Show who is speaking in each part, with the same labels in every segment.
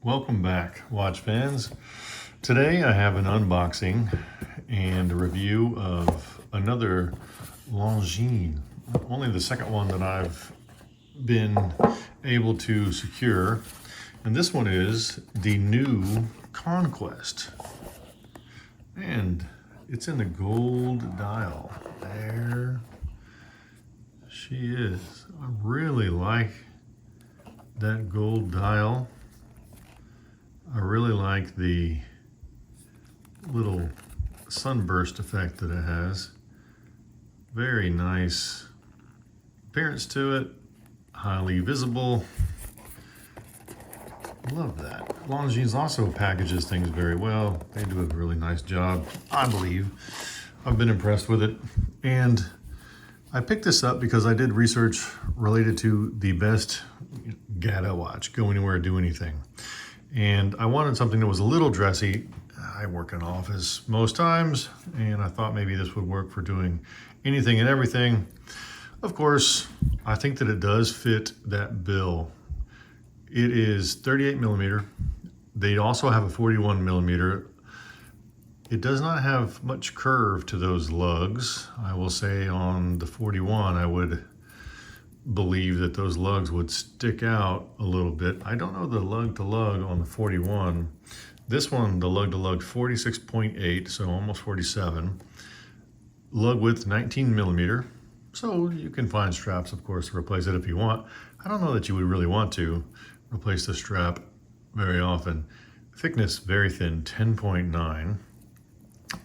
Speaker 1: Welcome back, watch fans. Today I have an unboxing and a review of another Longines, only the second one that I've been able to secure. And this one is the new Conquest. And it's in the gold dial. There she is. I really like that gold dial. I really like the little sunburst effect that it has. Very nice appearance to it, highly visible. Love that. Longines also packages things very well. They do a really nice job, I believe. I've been impressed with it. And I picked this up because I did research related to the best GADA watch, go anywhere, do anything. And I wanted something that was a little dressy. I work in an office most times, and I thought maybe this would work for doing anything and everything. Of course, I think that it does fit that bill. It is 38 millimeter. They also have a 41 millimeter. It does not have much curve to those lugs. I will say on the 41, I would believe that those lugs would stick out a little bit. I don't know the lug to lug on the 41. This one, the lug to lug 46.8, so almost 47. Lug width 19 millimeter. So you can find straps, of course, to replace it if you want. I don't know that you would really want to replace the strap very often. Thickness very thin, 10.9.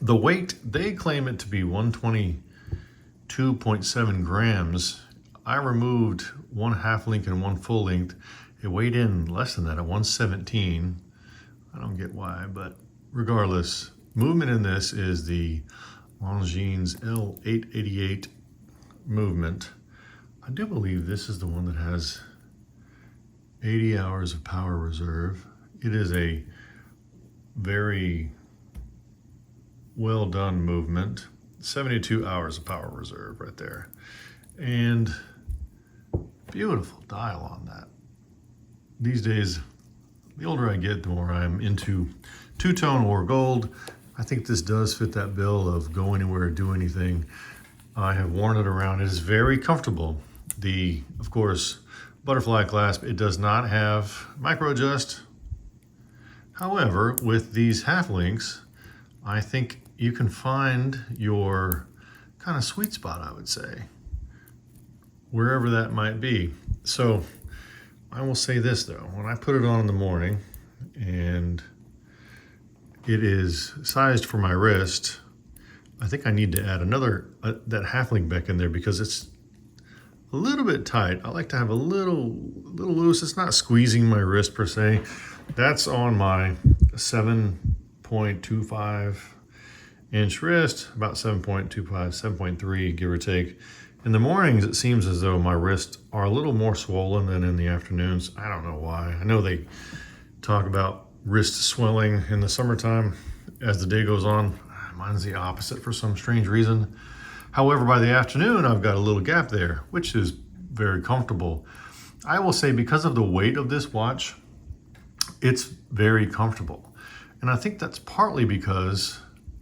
Speaker 1: The weight, they claim it to be 122.7 grams. I removed one half length and one full length. It weighed in less than that at 117. I don't get why, but regardless, movement in this is the Longines L888 movement. I do believe this is the one that has 80 hours of power reserve. It is a very well done movement. 72 hours of power reserve right there. And beautiful dial on that. These days, the older I get, the more I'm into two-tone or gold. I think this does fit that bill of go anywhere, do anything. I have worn it around. It is very comfortable. The, of course, butterfly clasp, it does not have micro adjust. However, with these half links, I think you can find your kind of sweet spot, I would say, wherever that might be. So I will say this though, when I put it on in the morning and it is sized for my wrist, I think I need to add another, that half link back in there because it's a little bit tight. I like to have a little loose. It's not squeezing my wrist per se. That's on my 7.25 inch wrist, about 7.25, 7.3, give or take. In the mornings, it seems as though my wrists are a little more swollen than in the afternoons. I don't know why. I know they talk about wrist swelling in the summertime as the day goes on. Mine's the opposite for some strange reason. However, by the afternoon, I've got a little gap there, which is very comfortable. I will say because of the weight of this watch, it's very comfortable. And I think that's partly because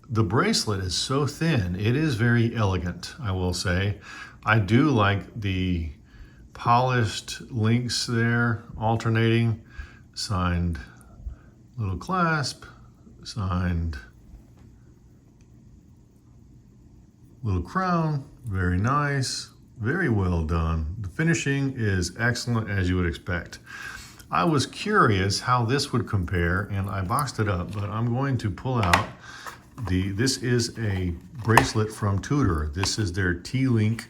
Speaker 1: the bracelet is so thin. It is very elegant, I will say. I do like the polished links there, alternating. Signed little clasp, signed little crown, very nice, very well done. The finishing is excellent as you would expect. I was curious how this would compare and I boxed it up, but I'm going to pull out this is a bracelet from Tudor. This is their T-Link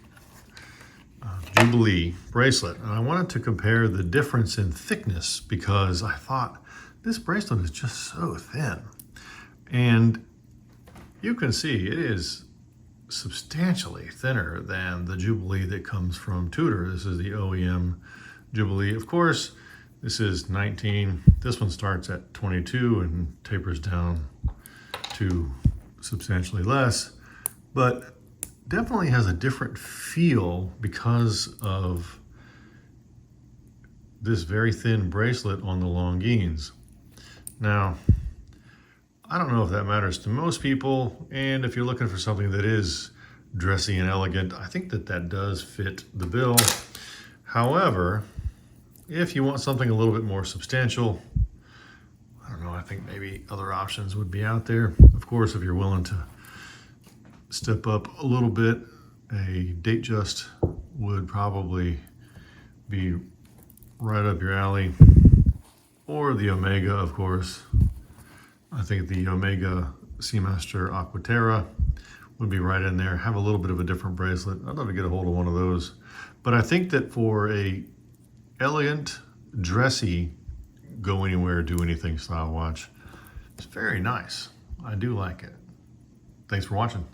Speaker 1: Jubilee bracelet. And I wanted to compare the difference in thickness because I thought this bracelet is just so thin. And you can see it is substantially thinner than the Jubilee that comes from Tudor. This is the OEM Jubilee. Of course, this is 19. This one starts at 22 and tapers down to substantially less, but definitely has a different feel because of this very thin bracelet on the Longines. Now, I don't know if that matters to most people, and if you're looking for something that is dressy and elegant, I think that that does fit the bill. However, if you want something a little bit more substantial, I don't know, I think maybe other options would be out there. Of course, if you're willing to step up a little bit, a Datejust would probably be right up your alley. Or the Omega, of course. I think the Omega Seamaster Aquaterra would be right in there. Have a little bit of a different bracelet. I'd love to get a hold of one of those. But I think that for a elegant, dressy, go anywhere, do anything style watch, it's very nice. I do like it. Thanks for watching.